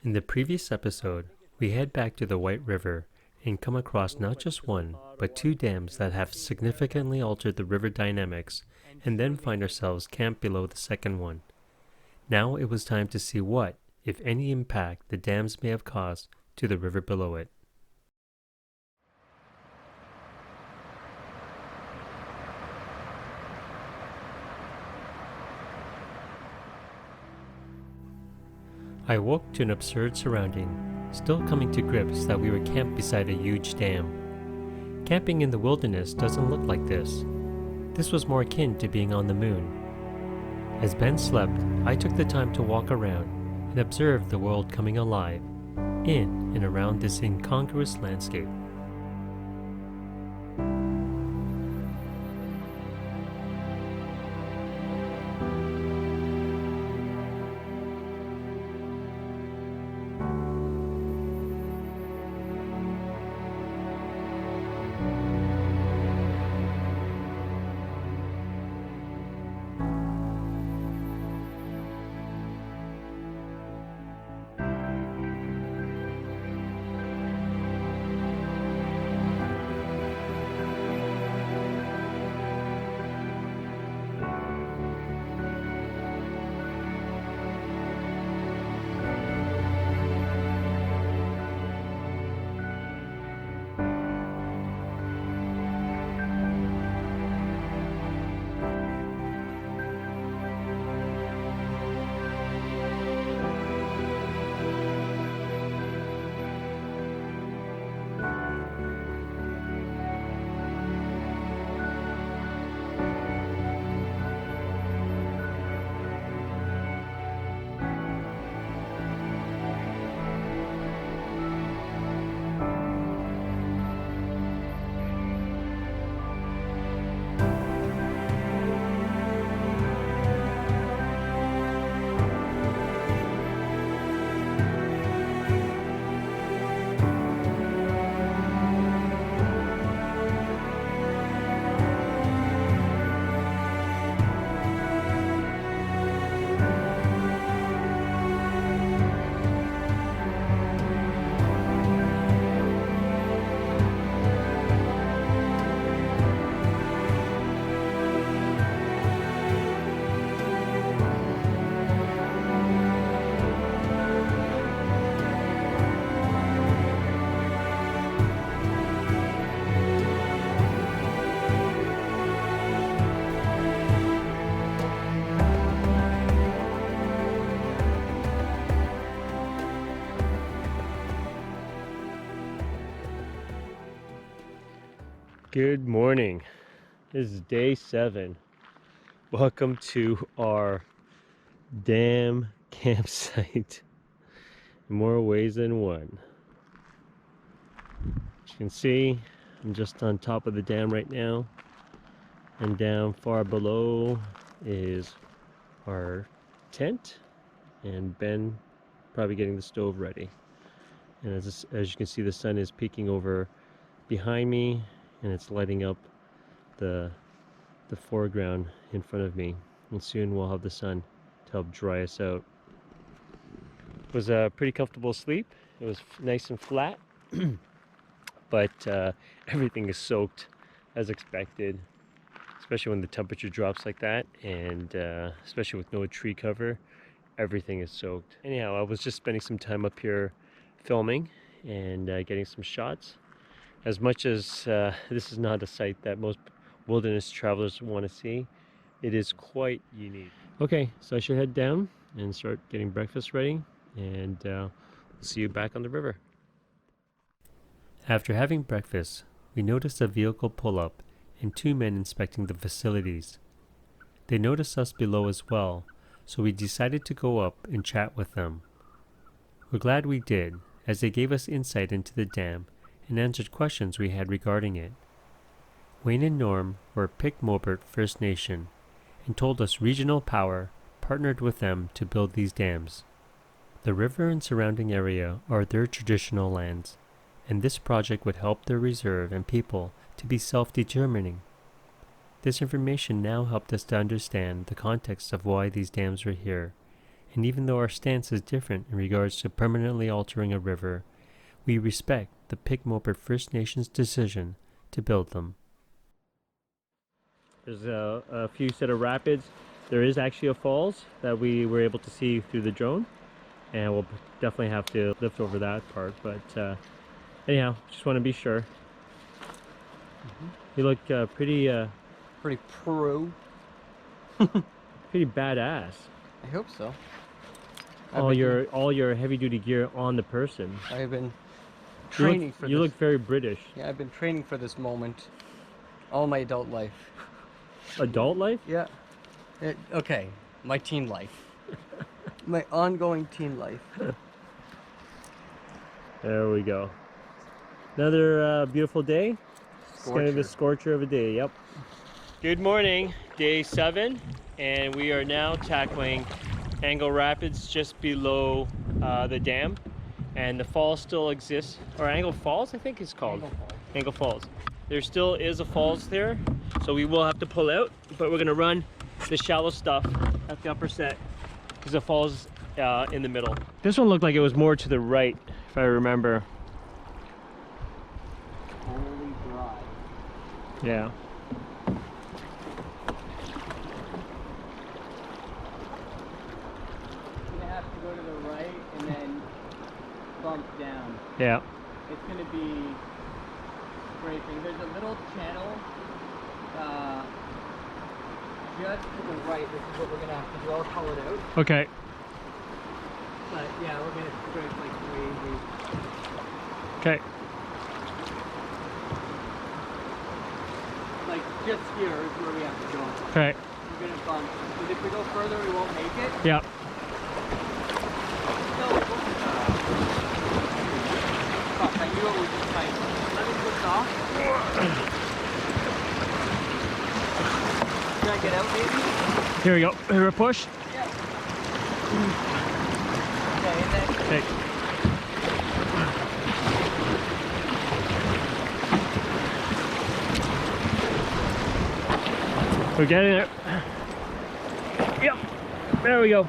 In the previous episode, we head back to the White River and come across not just one, but two dams that have significantly altered the river dynamics, and then find ourselves camped below the second one. Now it was time to see what, if any, impact the dams may have caused to the river below it. I woke to an absurd surrounding, still coming to grips that we were camped beside a huge dam. Camping in the wilderness doesn't look like this. This was more akin to being on the moon. As Ben slept, I took the time to walk around and observe the world coming alive, in and around this incongruous landscape. Good morning. This is day 7. Welcome to our dam campsite in more ways than one. As you can see, I'm just on top of the dam right now, and down far below is our tent, and Ben probably getting the stove ready. And as you can see, the sun is peeking over behind me, and it's lighting up the foreground in front of me, and soon we'll have the sun to help dry us out. It was a pretty comfortable sleep. It was nice and flat, but everything is soaked as expected, especially when the temperature drops like that, and especially with no tree cover, everything is soaked. Anyhow, I was just spending some time up here filming and getting some shots. As much as this is not a site that most wilderness travelers want to see, it is quite unique. Okay, so I should head down and start getting breakfast ready, and we'll see you back on the river. After having breakfast, we noticed a vehicle pull up and 2 men inspecting the facilities. They noticed us below as well, so we decided to go up and chat with them. We're glad we did, as they gave us insight into the dam and answered questions we had regarding it. Wayne and Norm were Pic-Mobert First Nation and told us Regional Power partnered with them to build these dams. The river and surrounding area are their traditional lands, and this project would help their reserve and people to be self-determining. This information now helped us to understand the context of why these dams were here, and even though our stance is different in regards to permanently altering a river, we respect the Pigmoper First Nations decision to build them. There's a few set of rapids. There is actually a falls that we were able to see through the drone, and we'll definitely have to lift over that part, but anyhow, just want to be sure. You look pretty pro. pretty badass. I hope so. All your heavy-duty gear on the person. I have been training for this. You look very British. Yeah, I've been training for this moment all my adult life. Adult life? Yeah. Okay, my teen life. My ongoing teen life. There we go. Another beautiful day. It's kind of a scorcher of a day, yep. Good morning, day 7, and we are now tackling Angle Rapids just below the dam, and the falls still exists, or Angle Falls I think it's called. Angle Falls. There still is a falls there, so we will have to pull out, but we're gonna run the shallow stuff at the upper set because the falls in the middle. This one looked like it was more to the right, if I remember. Holy dry. Yeah. Have to go to the right and then bump down. Yeah. It's going to be scraping. There's a little channel just to the right. This is what we're going to have to do. I'll call it out. Okay. But yeah, we're going to scrape like crazy. Okay. Like just here is where we have to go. Okay. We're going to bump. Because if we go further, we won't make it. Yeah. Fuck, I knew it was just tight. Let me push off. Can I get out, maybe? Here we go. Here we push. Yeah. Okay, and then... Okay. We're getting it. Yep. There we go.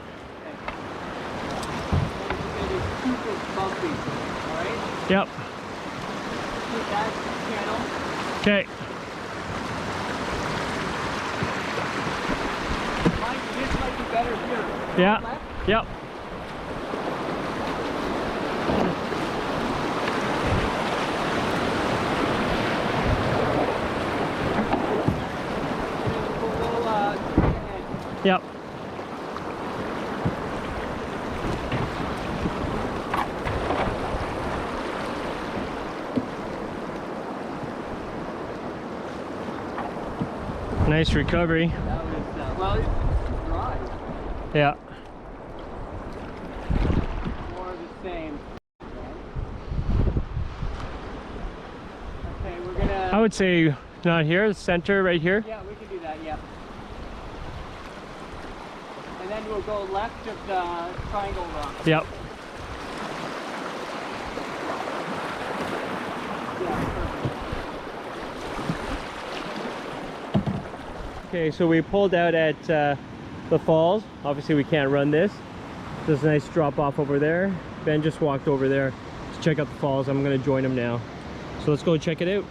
Bumpy, alright? Yep. That's the channel. Okay. This might be better here. Yeah. Left? Yep. Yep. Nice recovery. That was, well, it's dry. Yeah. More of the same. Okay, we're gonna... I would say not here, the center right here. Yeah, we can do that, yeah. And then we'll go left of the triangle rock. Yep. Yeah, perfect. Okay, so we pulled out at the falls. Obviously we can't run this. There's a nice drop off over there. Ben just walked over there to check out the falls. I'm gonna join him now. So let's go check it out.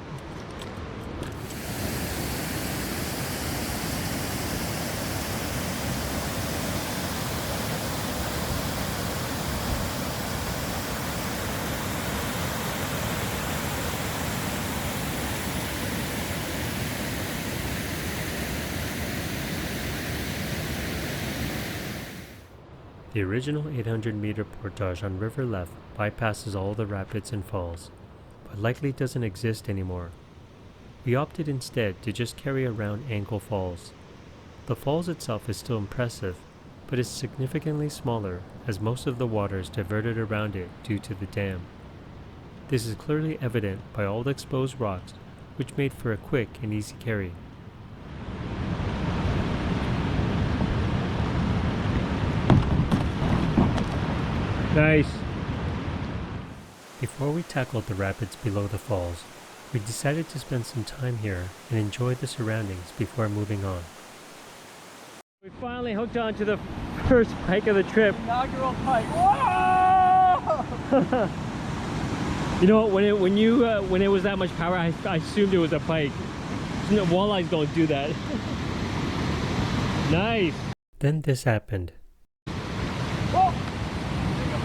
The original 800-meter portage on River Left bypasses all the rapids and falls, but likely doesn't exist anymore. We opted instead to just carry around Angle Falls. The falls itself is still impressive, but is significantly smaller as most of the water is diverted around it due to the dam. This is clearly evident by all the exposed rocks, which made for a quick and easy carry. Nice. Before we tackled the rapids below the falls, we decided to spend some time here and enjoy the surroundings before moving on. We finally hooked onto the First pike of the trip. Inaugural pike. Whoa! You know what? When it was that much power, I assumed it was a pike. Walleyes don't do that. Nice. Then this happened. Whoa!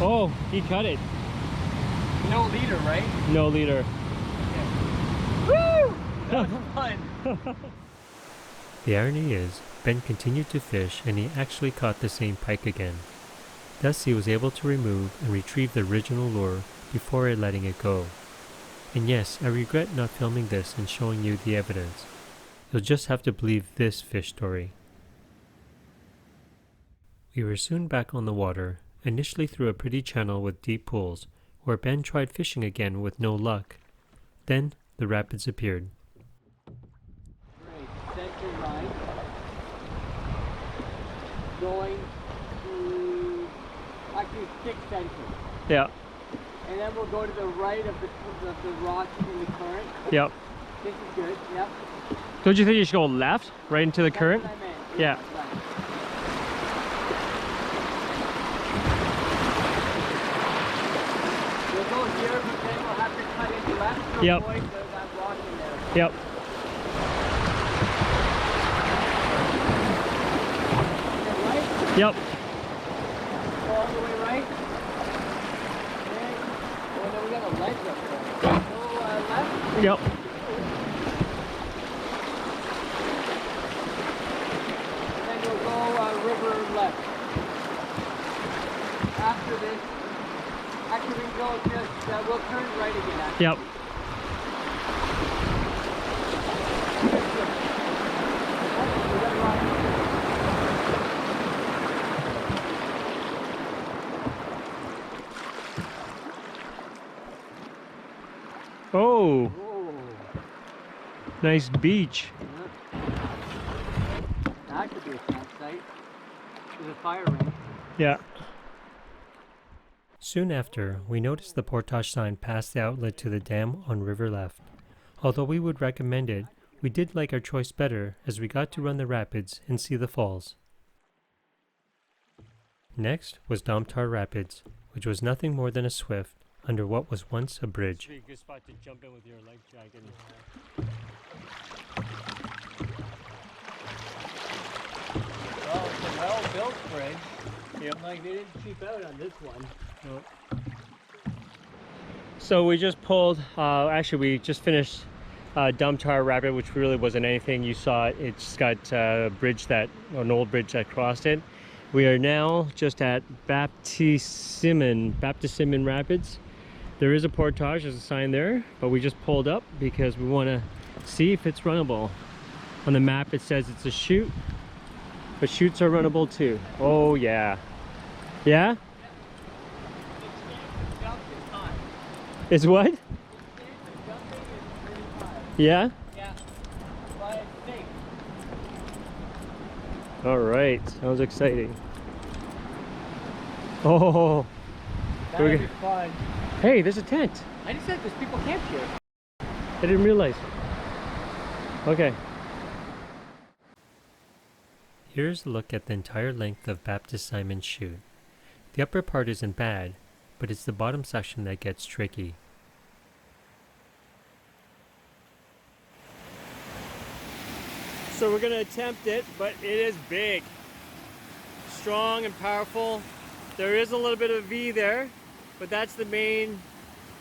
Oh, he cut it. No leader, right? No leader. Okay. Woo! That was fun. The irony is, Ben continued to fish and he actually caught the same pike again. Thus he was able to remove and retrieve the original lure before letting it go. And yes, I regret not filming this and showing you the evidence. You'll just have to believe this fish story. We were soon back on the water, initially through a pretty channel with deep pools, where Ben tried fishing again with no luck. Then the rapids appeared. Great. Center line. Going to actually stick center. Yeah. And then we'll go to the right of the rock in the current. Yep. This is good. Yep. Don't you think you should go left, right into the current? That's what I meant. Yeah. Right. We'll go here, but then we'll have to cut in left to Yep. avoid that rock in there. Yep. And right? Yep. All the way right. Okay. Oh, then we got a ledge up there. Go left. Yep. And then we'll go river left. After this, actually we can go just, we'll turn right again after. Yep. We got a rock. Oh, Oh, nice beach. that could be a campsite. There's a fire ring. Yeah. Soon after, we noticed the portage sign past the outlet to the dam on river left. Although we would recommend it, we did like our choice better as we got to run the rapids and see the falls. Next was Domtar Rapids, which was nothing more than a swift under what was once a bridge. Be a good spot to jump in with your life jacket. Well, it's a well-built bridge. Yep. Like, they didn't cheap out on this one. So we just pulled, actually we just finished Domtar Rapid, which really wasn't anything. You saw it, it's got a bridge an old bridge that crossed it. We are now just at Baptisimen Rapids. There is a portage, there's a sign there, but we just pulled up because we want to see if it's runnable. On the map it says it's a chute, but chutes are runnable too. Oh yeah. Yeah? Is what? Yeah? Yeah. But it's safe. All right, sounds exciting. Oh, That'd be fun. hey, there's a tent. I just said there's people camped here. I didn't realize. Okay. Here's a look at the entire length of Baptist Simon's chute. The upper part isn't bad, but it's the bottom section that gets tricky. So we're going to attempt it, but it is big. Strong and powerful. There is a little bit of a V there, but that's the main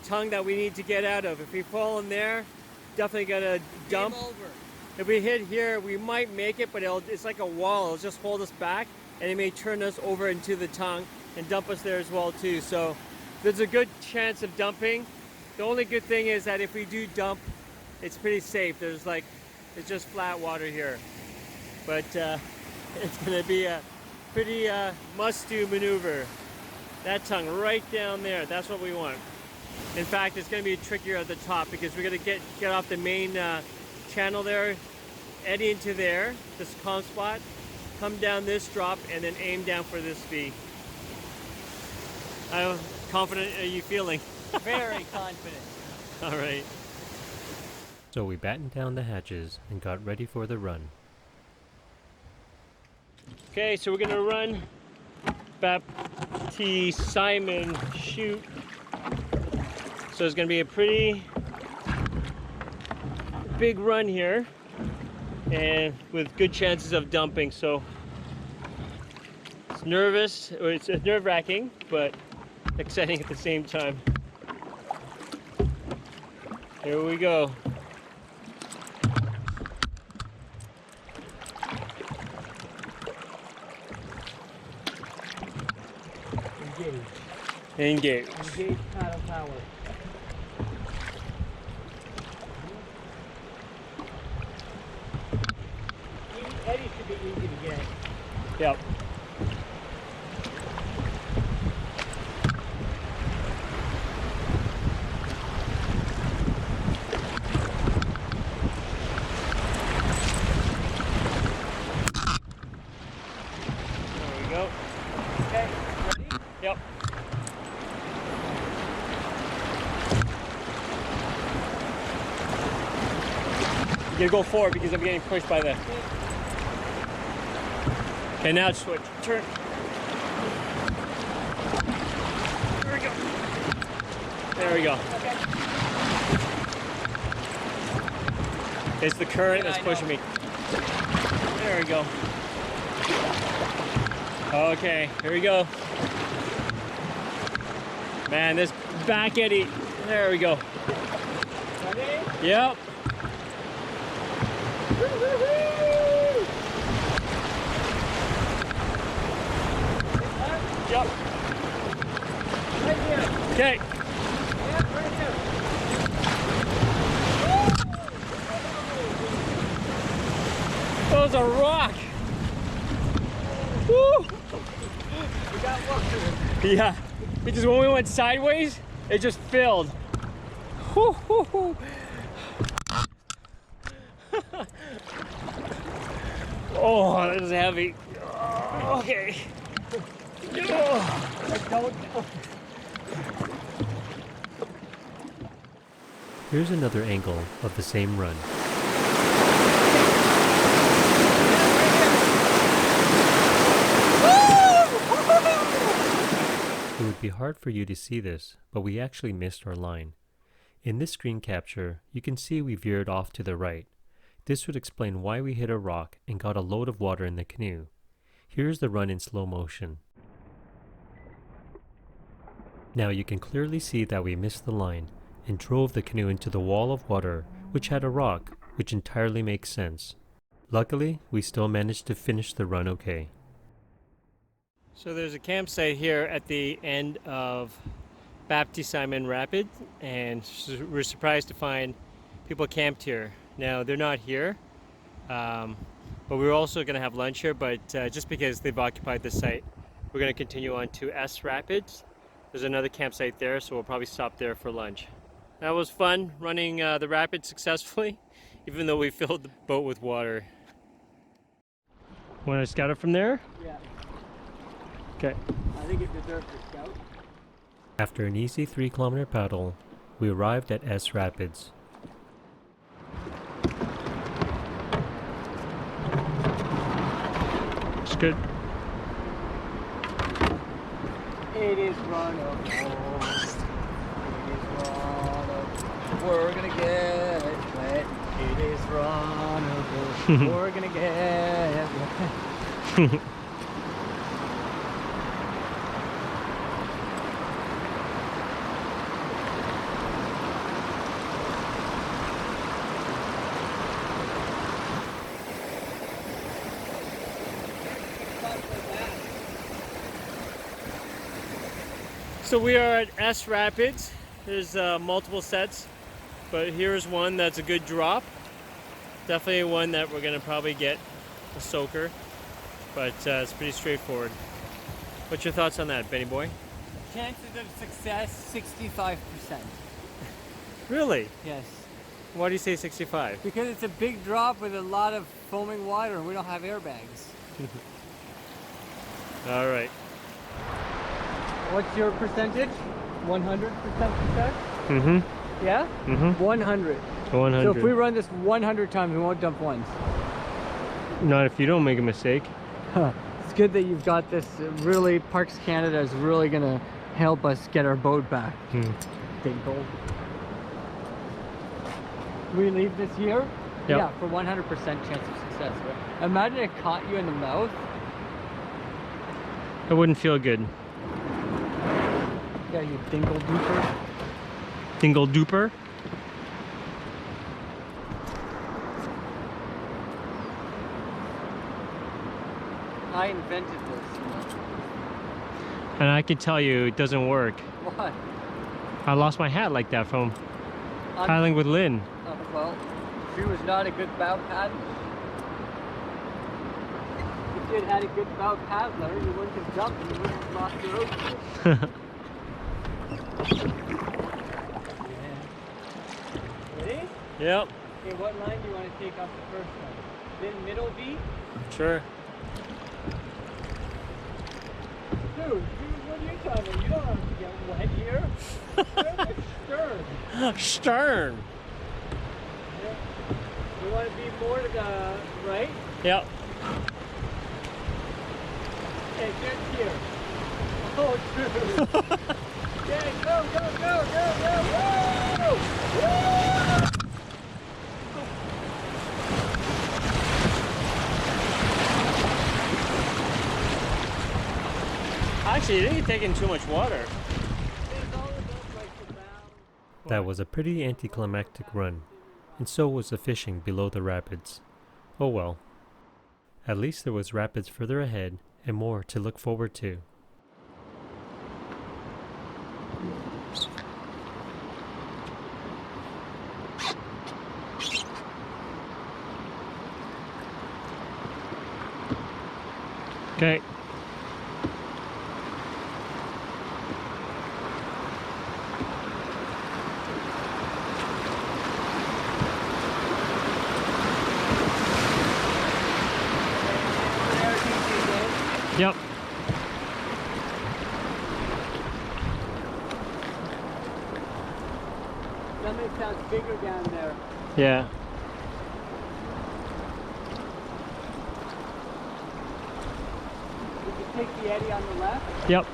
tongue that we need to get out of. If we fall in there, definitely gonna dump. Game over. If we hit here, we might make it, but it's like a wall. It'll just hold us back, and it may turn us over into the tongue and dump us there as well too. So there's a good chance of dumping. The only good thing is that if we do dump, it's pretty safe. It's just flat water here, but it's gonna be a pretty must-do maneuver. That tongue right down there, that's what we want. In fact, it's gonna be trickier at the top because we're gonna get off the main channel there, eddy into there, this calm spot, come down this drop, and then aim down for this V. How confident are you feeling? Very confident. All right. So we battened down the hatches and got ready for the run. Okay, so we're gonna run Baptiste Simon chute. So it's going to be a pretty big run here, and with good chances of dumping. So it's nervous, or it's nerve-wracking, but exciting at the same time. Here we go. Engage. Engage paddle power. Eddie should be easy to get. Yep. There we go. Okay, ready? Yep. You gotta go forward because I'm getting pushed by the. Okay, now switch. Turn. There we go. There we go. Okay. It's the current that's pushing me. There we go. Okay, here we go. Man, this back eddy. There we go. Ready? Yep. Yep. Right here. Okay. Yeah, right here. That was a rock. Woo! We got work to do. Yeah. Because when we went sideways, it just filled. Woo, woo, woo. Oh, this is heavy. Okay. Here's another angle of the same run. It would be hard for you to see this, but we actually missed our line. In this screen capture, you can see we veered off to the right. This would explain why we hit a rock and got a load of water in the canoe. Here's the run in slow motion. Now you can clearly see that we missed the line and drove the canoe into the wall of water, which had a rock, which entirely makes sense. Luckily, we still managed to finish the run okay. So there's a campsite here at the end of Baptiste Simon Rapids, and we're surprised to find people camped here. Now they're not here, but we're also going to have lunch here, but just because they've occupied the site, we're going to continue on to Ess Rapids. There's another campsite there, so we'll probably stop there for lunch. That was fun, running the rapids successfully, even though we filled the boat with water. Want to scout it from there? Yeah. Okay. I think it deserves a scout. After an easy 3-kilometer paddle, we arrived at Ess Rapids. It's good. It is runnable. It is runnable. We're gonna get wet. It is runnable. We're gonna get wet. So we are at Ess Rapids. There's multiple sets, but here's one that's a good drop. Definitely one that we're gonna probably get a soaker, but it's pretty straightforward. What's your thoughts on that, Benny boy? Chances of success, 65%. Really? Yes. Why do you say 65? Because it's a big drop with a lot of foaming water and we don't have airbags. All right. What's your percentage? 100% success? Mm-hmm. Yeah? Mm-hmm. 100. 100. So if we run this 100 times, we won't dump once. Not if you don't make a mistake. it's good that you've got this. Really, Parks Canada is really gonna help us get our boat back. Dinkle. We leave this here? Yep. Yeah, for 100% chance of success. Right? Imagine it caught you in the mouth. It wouldn't feel good. Yeah, you dingle duper. Dingle duper? I invented this. And I can tell you it doesn't work. What? I lost my hat like that from paddling with Lynn. Well, she was not a good bow paddler. If you had had a good bow paddler, you wouldn't have jumped and you wouldn't have lost your ocean. Ready? Yep. Okay, what line do you want to take off the first one? Then middle V? Sure. Dude, what are you talking about? You don't have to get wet here. Where's the stern? Stern. Yeah. You want to be more to the right? Yep. Okay, just here. Oh, dude. Okay, go, go, go, go, go, woo! Woo! Actually, I think you're taking too much water. That was a pretty anticlimactic run, and so was the fishing below the rapids. Oh well. At least there was rapids further ahead and more to look forward to. Okay. Yep. Something sounds bigger down there. Yeah. Did you take the eddy on the left? Yep.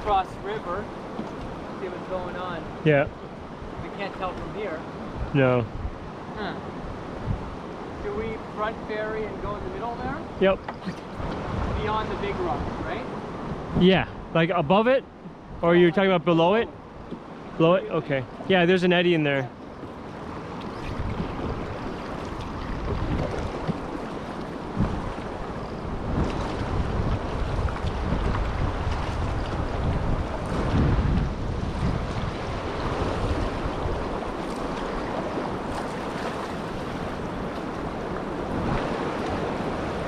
Cross river, see what's going on. Yeah. We can't tell from here. No. Huh. Do we front ferry and go in the middle there? Yep. Beyond the big rock, right? Yeah. Like above it? Or you're talking about below it? Below it? Okay. Yeah, there's an eddy in there.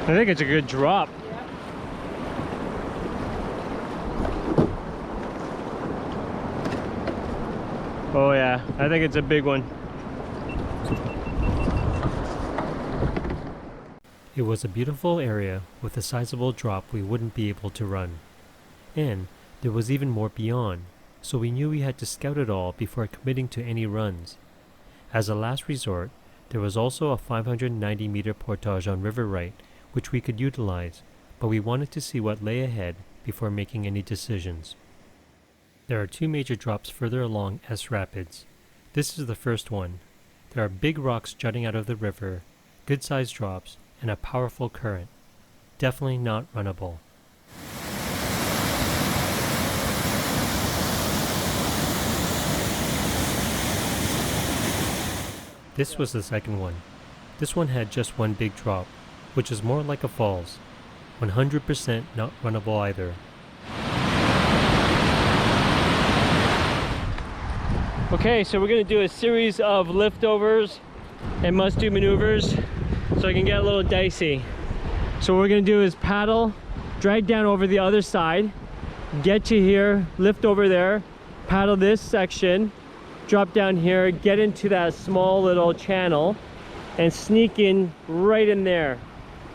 I think it's a good drop. Yeah. Oh yeah, I think it's a big one. It was a beautiful area with a sizable drop we wouldn't be able to run. And there was even more beyond, so we knew we had to scout it all before committing to any runs. As a last resort, there was also a 590-meter portage on River Right, which we could utilize, but we wanted to see what lay ahead before making any decisions. There are two major drops further along Ess Rapids. This is the first one. There are big rocks jutting out of the river, good-sized drops, and a powerful current. Definitely not runnable. This was the second one. This one had just one big drop, which is more like a falls. 100% not runnable either. Okay, so we're going to do a series of liftovers and must-do maneuvers so I can get a little dicey. So what we're going to do is paddle drag down over the other side, get to here, lift over there, paddle this section, drop down here, get into that small little channel, and sneak in right in there.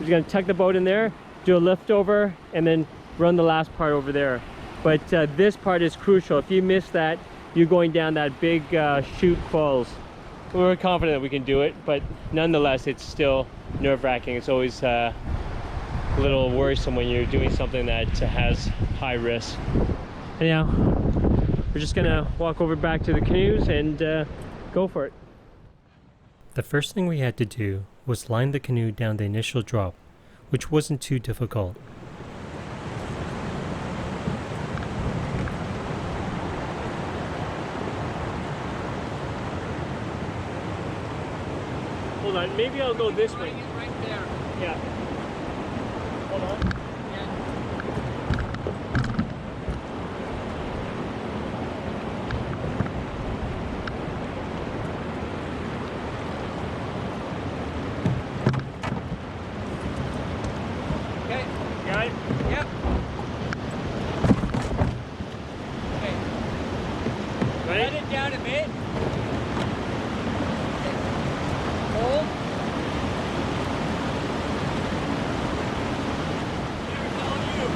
We're gonna tuck the boat in there, do a lift over, and then run the last part over there. But this part is crucial. If you miss that, you're going down that big chute falls. We're confident that we can do it, but nonetheless, it's still nerve-wracking. It's always a little worrisome when you're doing something that has high risk. Anyhow, we're just gonna walk over back to the canoes and go for it. The first thing we had to do was line the canoe down the initial drop, which wasn't too difficult. Hold on, maybe I'll go this way. Right there. Yeah. Hold on. Okay. Got it? Yep. Okay. Ready? Let it down a bit. Hold. Here's all you.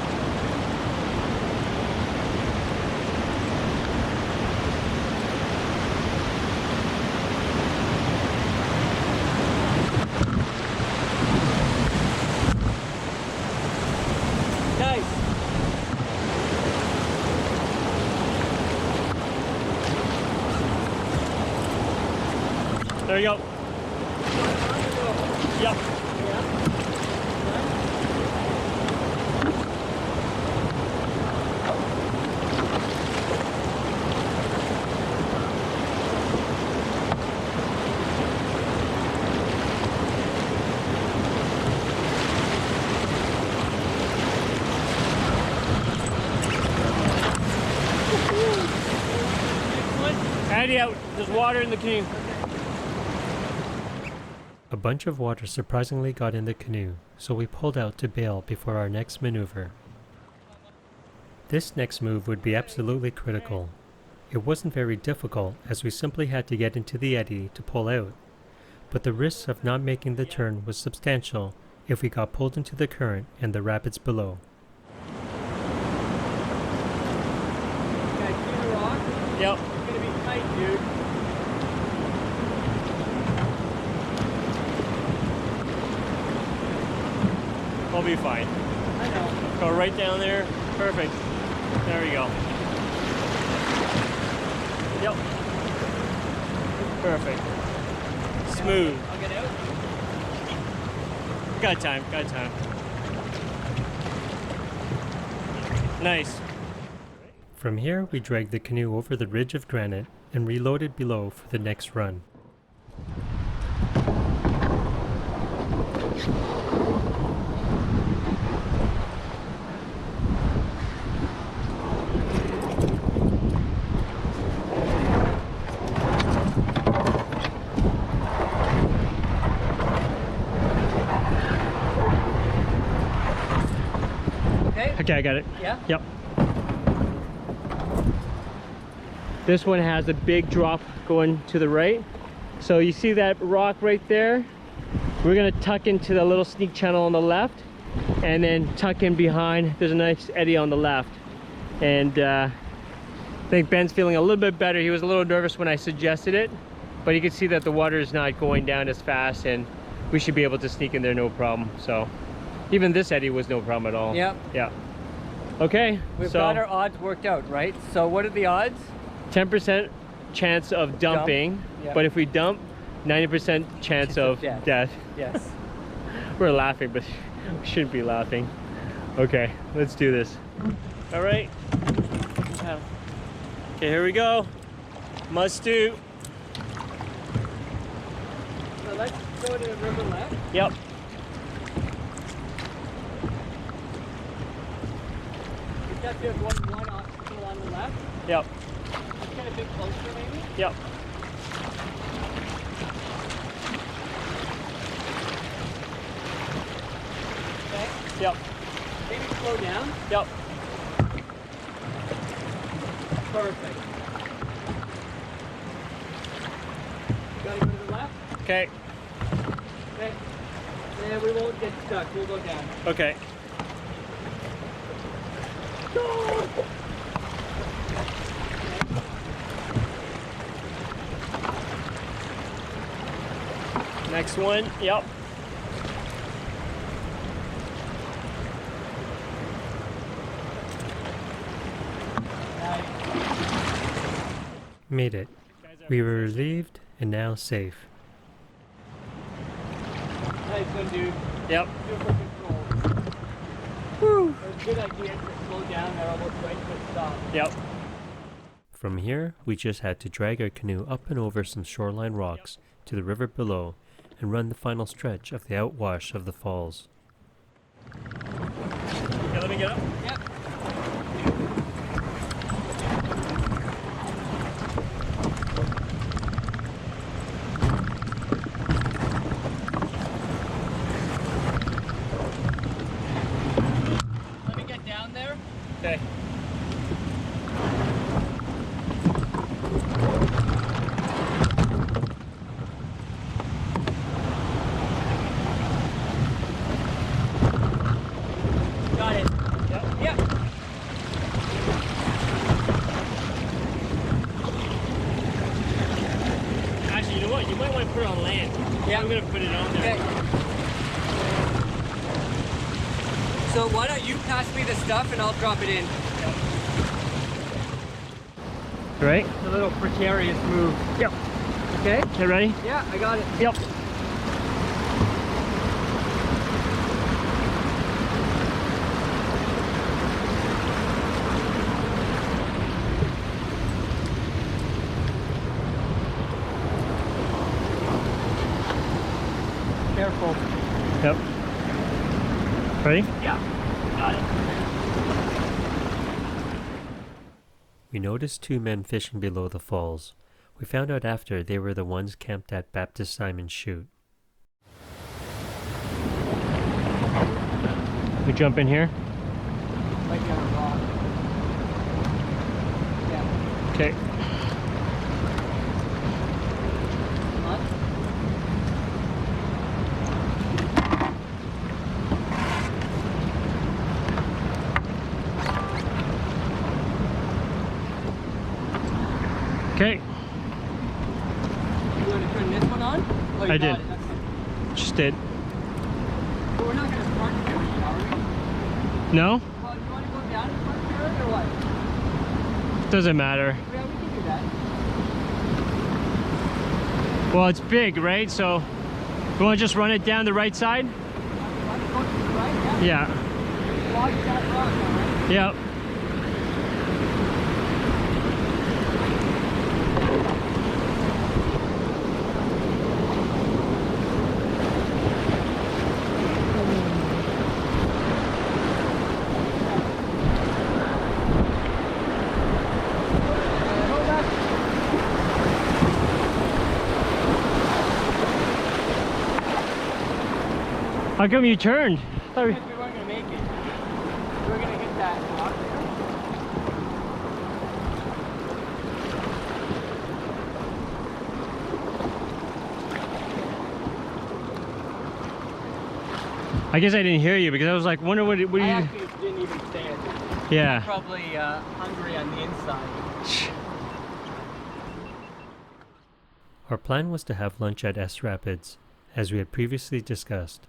Nice. There you go. Yep. Andy out. There's water in the canoe. A bunch of water surprisingly got in the canoe, so we pulled out to bail before our next maneuver. This next move would be absolutely critical. It wasn't very difficult, as we simply had to get into the eddy to pull out, but the risk of not making the turn was substantial if we got pulled into the current and the rapids below. Okay, see the rock? Yep. It's gonna be tight, dude. We'll be fine. I know. Go right down there. Perfect. There we go. Yep. Perfect. Smooth. I'll get out. Got time, got time. Nice. From here, we dragged the canoe over the ridge of granite and reloaded below for the next run. Okay, I got it. Yeah? Yep. This one has a big drop going to the right. So you see that rock right there? We're gonna tuck into the little sneak channel on the left and then tuck in behind. There's a nice eddy on the left. And I think Ben's feeling a little bit better. He was a little nervous when I suggested it, but you can see that the water is not going down as fast and we should be able to sneak in there no problem. So even this eddy was no problem at all. Yep. Yeah. Okay. We've so got our odds worked out, right? So what are the odds? 10% chance of dumping, Yeah. but if we dump, 90% chance of death. Yes. We're laughing, but we shouldn't be laughing. Okay, let's do this. All right. Okay, here we go. Must do. So let's go to the river left. Yep. We've got just one obstacle on the left. Yep. Just get a bit closer maybe. Yep. Okay. Yep. Stay maybe slow down? Yep. Perfect. Gotta go to the left? Okay. Okay. Yeah, we won't get stuck. We'll go down. Okay. Next one. Yep. Made it. We were relieved and now safe. Nice one, dude. Yep. Super control. Woo! It was a good idea to slow down there almost right to a stop. Yep. From here, we just had to drag our canoe up and over some shoreline rocks to the river below and run the final stretch of the outwash of the falls. Okay, let me get up. Yep. Let me get down there. Okay. Got it. Yep. Yep. Actually, you know what? You might want to put it on land. Yeah. I'm going to put it on there. Okay. So why don't you pass me the stuff and I'll drop it in. Right? It's a little precarious move. Yep. Okay? Okay, ready? Yeah, I got it. Yep. Careful. Yep. Ready? Yeah. Got it. We noticed two men fishing below the falls. We found out after they were the ones camped at Baptist Simon's Chute. We jump in here? Right down the rock. Yeah. Okay. Huh? Okay. You want to turn this one on? Oh, you I got did. It. That's it. Just did. But we're not going to start here, are we? No? Well, you want to go down and start here or what? Doesn't matter. Yeah, we can do that. Well, it's big, right? So, you want to just run it down the right side? Want to go to the right? Yeah. Yeah. Watch that rock, all right? Yep. How come you turned? Because we weren't going to make it. We were going to hit that rock there. I guess I didn't hear you because I was like, wonder what I you... actually didn't even say it. Yeah. Probably hungry on the inside. Our plan was to have lunch at Ess Rapids, as we had previously discussed.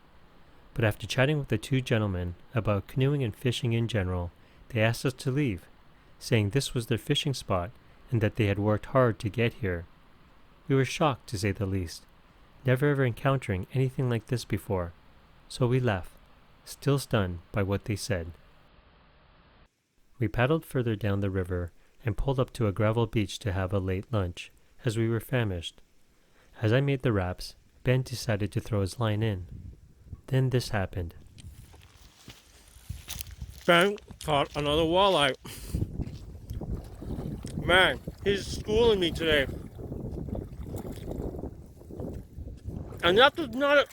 But after chatting with the two gentlemen about canoeing and fishing in general, they asked us to leave, saying this was their fishing spot and that they had worked hard to get here. We were shocked, to say the least, never ever encountering anything like this before, so we left, still stunned by what they said. We paddled further down the river and pulled up to a gravel beach to have a late lunch, as we were famished. As I made the wraps, Ben decided to throw his line in. Then this happened. Ben caught another walleye. Man, he's schooling me today. And that was not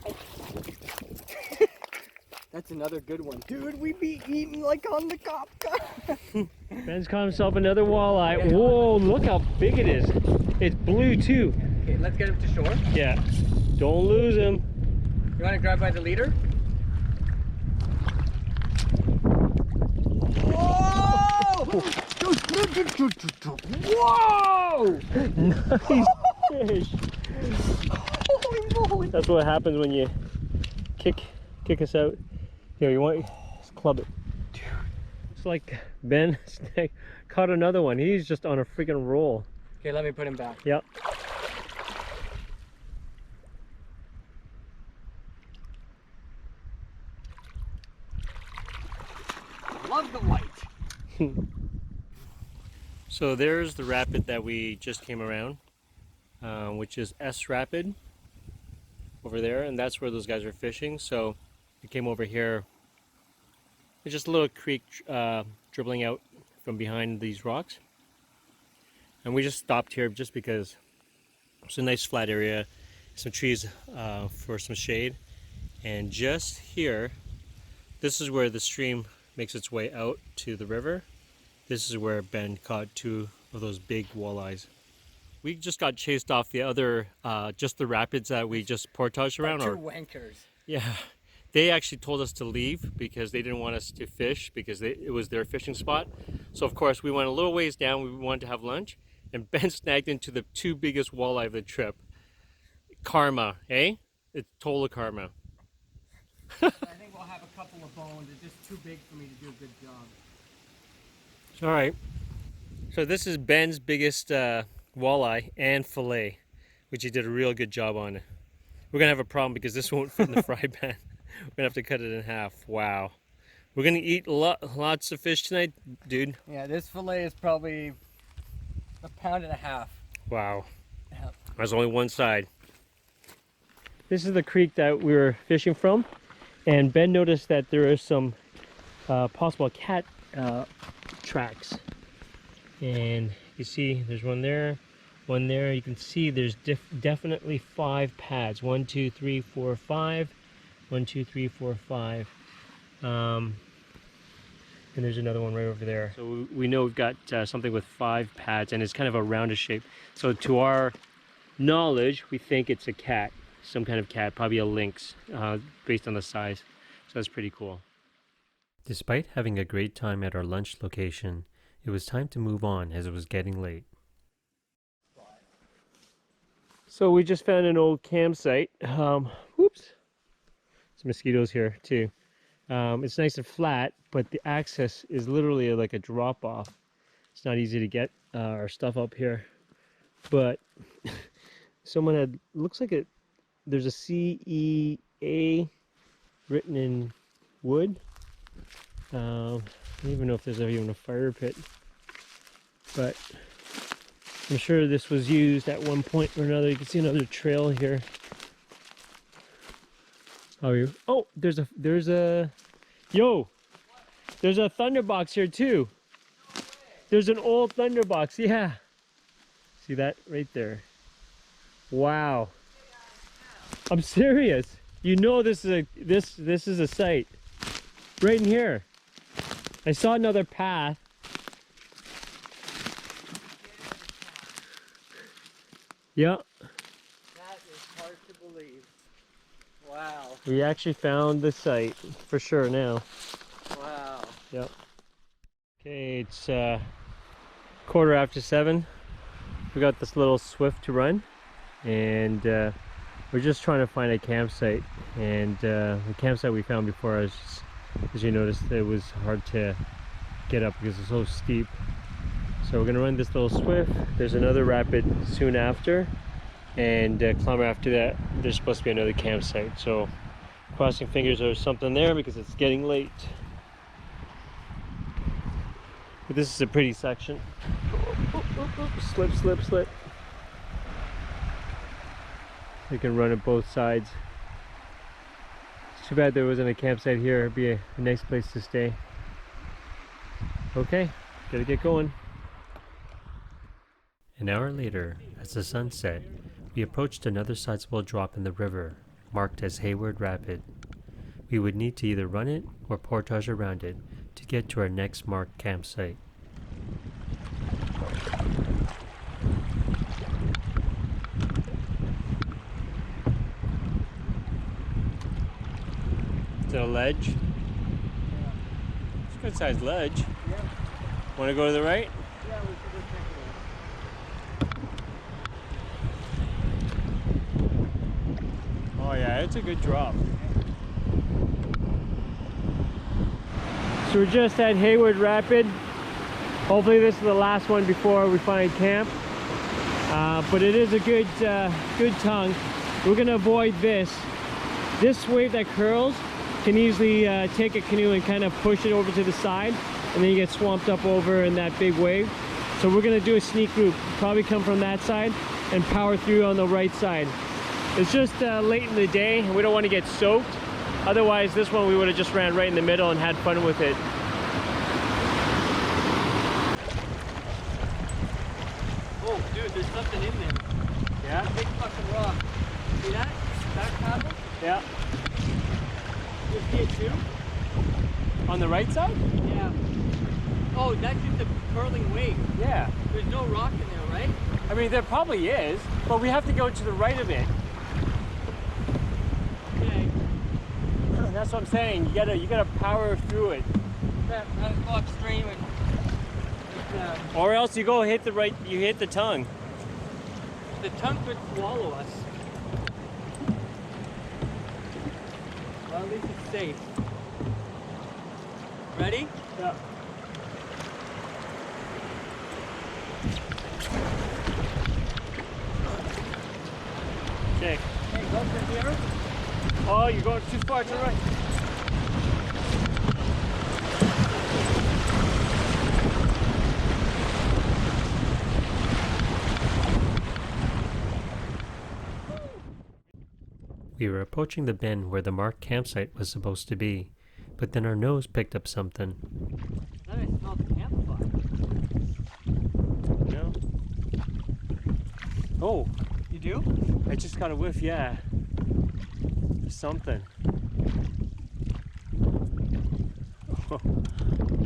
a... That's another good one. Dude, we be eating like on the cop car. Ben's caught himself another walleye. Whoa, look how big it is. It's blue too. Okay, let's get him to shore. Yeah, don't lose him. You want to grab by the leader? Whoa! Whoa! Nice fish. Holy moly! That's what happens when you kick us out. Here, you want? Just club it. Dude, it's like Ben caught another one. He's just on a freaking roll. Okay, let me put him back. Yep. Love the light. So there's the rapid that we just came around, which is Ess Rapid over there, and that's where those guys are fishing. So we came over here. It's just a little creek dribbling out from behind these rocks, and we just stopped here just because it's a nice flat area, some trees for some shade, and just here, this is where the stream makes its way out to the river. This is where Ben caught 2 of those big walleyes. We just got chased off the other, just the rapids that we just portaged around. Two wankers. Yeah, they actually told us to leave because they didn't want us to fish because it was their fishing spot. So of course we went a little ways down. We wanted to have lunch, and Ben snagged into the 2 biggest walleye of the trip. Karma, eh? It's total karma. I think we'll have a couple of bones. It's just too big for me to do a good job. All right. So this is Ben's biggest walleye and fillet, which he did a real good job on. We're gonna have a problem because this won't fit in the fry pan. We're gonna have to cut it in half. Wow. We're gonna eat lots of fish tonight, dude. Yeah, this fillet is probably 1.5 pounds. Wow. Yeah. There's only one side. This is the creek that we were fishing from, and Ben noticed that there is some possible cat tracks. And you see there's one there, one there. You can see there's definitely 5 pads. 1, 2, 3, 4, 5. 1, 2, 3, 4, 5. And there's another one right over there. So we know we've got something with 5 pads, and it's kind of a rounded shape. So to our knowledge, we think it's a cat, some kind of cat, probably a lynx, based on the size. So that's pretty cool. Despite having a great time at our lunch location, it was time to move on as it was getting late. So we just found an old campsite. Whoops. There's mosquitoes here too. It's nice and flat, but the access is literally like a drop off. It's not easy to get our stuff up here. But someone had, looks like there's a CEA written in wood. I don't even know if there's even a fire pit, but I'm sure this was used at one point or another. You can see another trail here. Oh, there's a thunderbox here too. There's an old thunderbox, yeah. See that right there? Wow. I'm serious. You know this is a site. Right in here. I saw another path. Yeah. That is hard to believe. Wow. We actually found the site for sure now. Wow. Yep. Okay, it's 7:15. We got this little Swift to run, and we're just trying to find a campsite. And the campsite we found before, as you noticed, it was hard to get up because it's so steep. So we're gonna run this little Swift. There's another rapid soon after, and climber after that. There's supposed to be another campsite. So crossing fingers there's something there because it's getting late. But this is a pretty section. Slip, slip, slip. You can run at both sides. It's too bad there wasn't a campsite here. It'd be a nice place to stay. Okay, gotta get going. An hour later, as the sun set, we approached another sizable drop in the river, marked as Hayward Rapid. We would need to either run it or portage around it to get to our next marked campsite. It's a ledge. Yeah. It's a good sized ledge. Yeah. Want to go to the right? Yeah, we should just check it out. Oh yeah, it's a good drop. So we're just at Hayward Rapid. Hopefully this is the last one before we find camp. But it is a good tongue. We're gonna avoid this. This wave that curls can easily take a canoe and kind of push it over to the side, and then you get swamped up over in that big wave. So we're gonna do a sneak route. Probably come from that side and power through on the right side. It's just late in the day and we don't want to get soaked. Otherwise, this one we would have just ran right in the middle and had fun with it. Oh, dude, there's something in there. Yeah? Big fucking rock. See that? That cable? Yeah. You see it too? On the right side? Yeah. Oh, that's just a curling wave. Yeah. There's no rock in there, right? I mean, there probably is, but we have to go to the right of it. Okay. That's what I'm saying. You gotta power through it, Let's go upstream and or else you go hit the right. You hit the tongue. the tongue could swallow us. Well, at least it's safe. Ready? Yeah. Okay. Okay, go from here. Oh, you're going too far to the right. We were approaching the bend where the marked campsite was supposed to be, but then our nose picked up something. Then I smelled the campfire. No. Oh, You do? I just got a whiff. Yeah. There's something.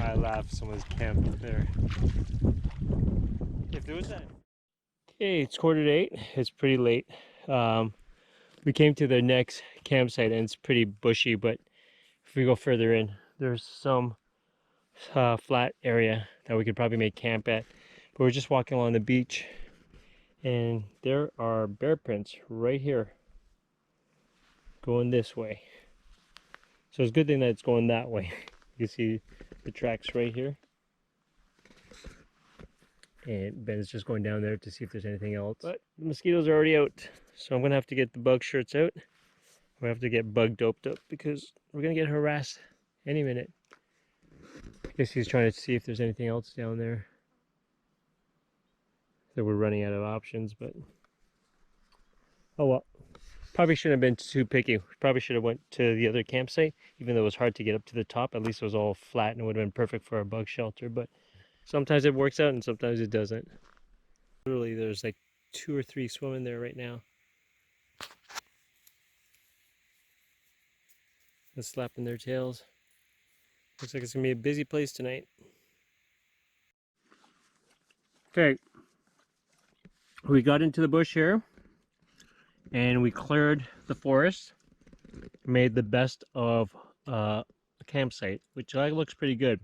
I laughed. Someone's camped there. If there was that. Okay, it's 7:45. It's pretty late. We came to the next campsite and it's pretty bushy, but if we go further in, there's some flat area that we could probably make camp at. But we're just walking along the beach and there are bear prints right here going this way. So it's a good thing that it's going that way. You see the tracks right here. And Ben is just going down there to see if there's anything else. But the mosquitoes are already out. So I'm going to have to get the bug shirts out. We have to get bug doped up because we're going to get harassed any minute. I guess he's trying to see if there's anything else down there. So we're running out of options, but oh well. Probably shouldn't have been too picky. Probably should have went to the other campsite, even though it was hard to get up to the top. At least it was all flat and it would have been perfect for our bug shelter. But sometimes it works out and sometimes it doesn't. Literally, there's like 2 or 3 swimming there right now. And slapping their tails. Looks like it's gonna be a busy place tonight. Okay, we got into the bush here and we cleared the forest, made the best of a campsite, which looks pretty good.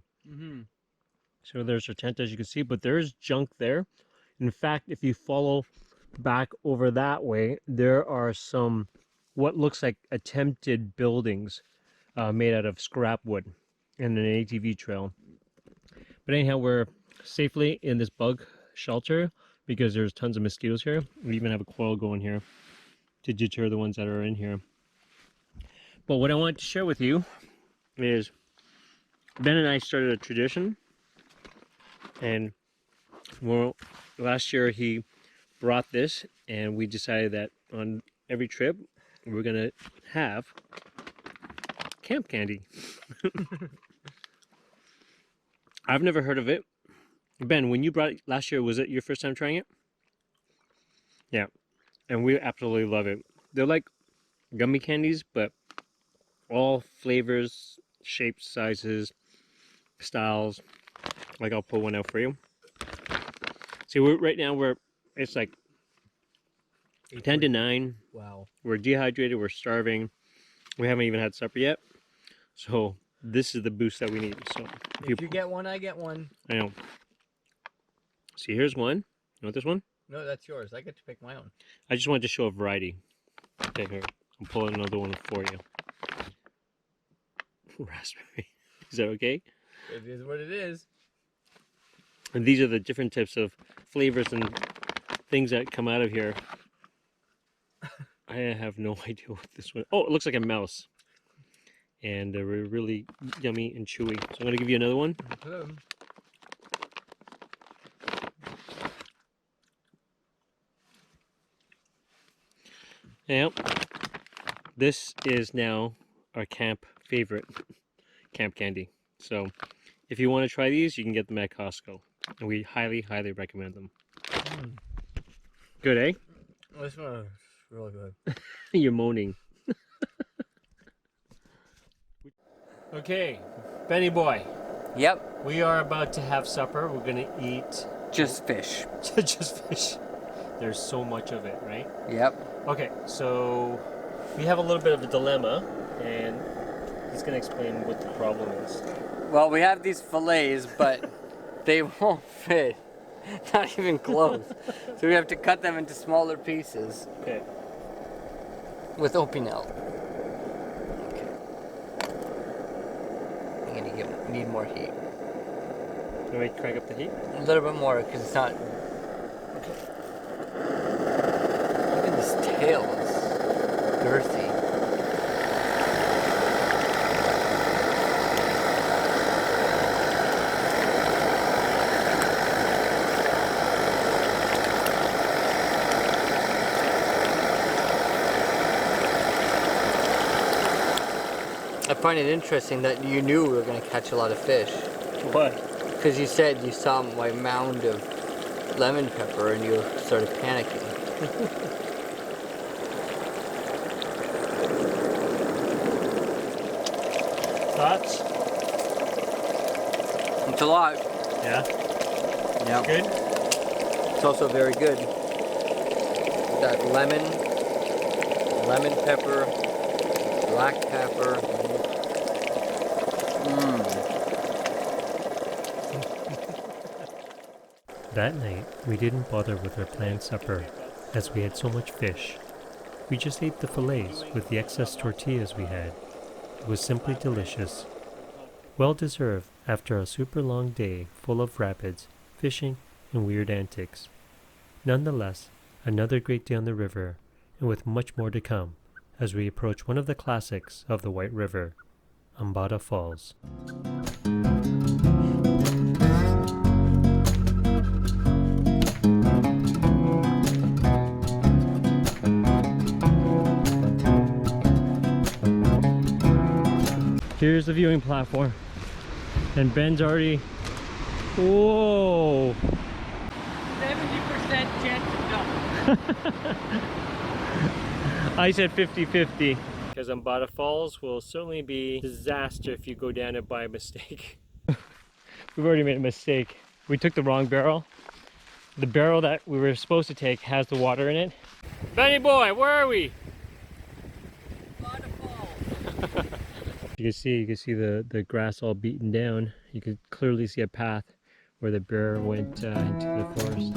So there's our tent, as you can see, but there's junk there. In fact, if you follow back over that way, there are some what looks like attempted buildings made out of scrap wood and an ATV trail. But anyhow, we're safely in this bug shelter because there's tons of mosquitoes here. We even have a coil going here to deter the ones that are in here. But what I want to share with you is Ben and I started a tradition. And well, last year he brought this and we decided that on every trip we're gonna have camp candy. I've never heard of it. Ben, when you brought it last year, was it your first time trying it? Yeah, and we absolutely love it. They're like gummy candies, but all flavors, shapes, sizes, styles. Like I'll pull one out for you. See, right now it's like 10 to 9. Wow. We're dehydrated, we're starving. We haven't even had supper yet. So this is the boost that we need. So If you get one, I get one. I know. See, here's one. You want this one? No, that's yours. I get to pick my own. I just wanted to show a variety. Okay, here. I'll pull another one for you. Raspberry. Is that okay? It is what it is. And these are the different types of flavors and things that come out of here. I have no idea what this one... Oh, it looks like a mouse. And they're really yummy and chewy. So I'm going to give you another one. Hello. Now, this is now our camp favorite, camp candy. So if you want to try these, you can get them at Costco. And we highly, highly recommend them. Good, eh? This one is really good. You're moaning. Okay, Benny boy, Yep. we are about to have supper. We're gonna eat Just fish. just fish. There's so much of it, right? Yep. Okay, so we have a little bit of a dilemma, and he's gonna explain what the problem is. Well, we have these fillets, but they won't fit. Not even close. So we have to cut them into smaller pieces Okay. with opinel. Okay. I'm gonna need more heat. Can we crank up the heat? A little bit more, because it's not... Even this tail is girthy. I find it interesting that you knew we were going to catch a lot of fish. What? Because you said you saw my mound of lemon pepper and you started panicking. Thoughts? It's a lot. Yeah. Yeah. Good. It's also very good. That lemon pepper, black pepper. That night, we didn't bother with our planned supper, as we had so much fish. We just ate the fillets with the excess tortillas we had. It was simply delicious. Well deserved after a super long day full of rapids, fishing, and weird antics. Nonetheless, another great day on the river, and with much more to come, as we approach one of the classics of the White River, Ambata Falls. Here's the viewing platform, and Ben's already. Whoa! 70% chance of dump. I said 50-50. Because Ambata Falls will certainly be a disaster if you go down it by mistake. We've already made a mistake. We took the wrong barrel. The barrel that we were supposed to take has the water in it. Benny boy, where are we? Ambata Falls. You can see the grass all beaten down. You can clearly see a path where the bear went into the forest.